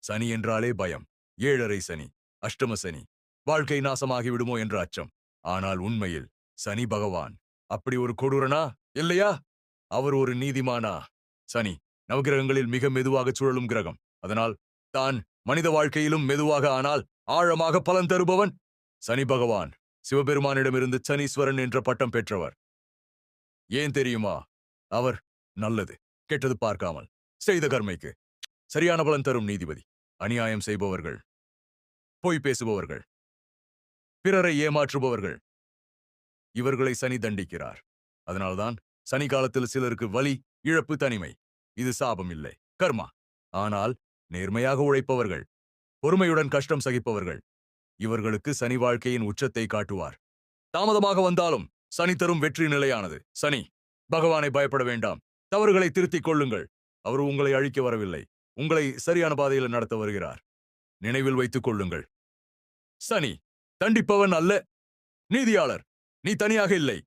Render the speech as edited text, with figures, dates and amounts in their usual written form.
சனி என்றாலே பயம். ஏழரை சனி, அஷ்டம சனி, வாழ்க்கை நாசமாகி விடுமோ என்ற அச்சம். ஆனால் உண்மையில் சனி பகவான் அப்படி ஒரு கொடூரனா? இல்லையா? அவர் ஒரு நீதிமானா? சனி நவகிரகங்களில் மிக மெதுவாக சுழலும் கிரகம். அதனால் தான் மனித வாழ்க்கையிலும் மெதுவாக ஆனால் ஆழமாக பலன் தருபவன். சனி பகவான் சிவபெருமானிடமிருந்து சனீஸ்வரன் என்ற பட்டம் பெற்றவர். ஏன் தெரியுமா? அவர் நல்லது, கெட்டது பார்க்காமல் செய்த கர்மைக்கு சரியான பலன் தரும் நீதிபதி. அநியாயம் செய்பவர்கள், பொய் பேசுபவர்கள், பிறரை ஏமாற்றுபவர்கள், இவர்களை சனி தண்டிக்கிறார். அதனால்தான் சனி காலத்தில் சிலருக்கு வலி, இழப்பு, தனிமை. இது சாபம் இல்லை, கர்மா. ஆனால் நேர்மையாக உழைப்பவர்கள், பொறுமையுடன் கஷ்டம் சகிப்பவர்கள், இவர்களுக்கு சனி வாழ்க்கையின் உச்சத்தை காட்டுவார். தாமதமாக வந்தாலும் சனி தரும் வெற்றி நிலையானது. சனி பகவானை பயப்பட வேண்டாம். தவறுகளை திருத்திக் கொள்ளுங்கள். அவர் உங்களை அழிக்க வரவில்லை, உங்களை சரியான பாதையில் நடத்த வருகிறார். நினைவில் வைத்துக் கொள்ளுங்கள். சனி தண்டிப்பவன் அல்ல, நீதியாளர். நீ தனியாக இல்லை.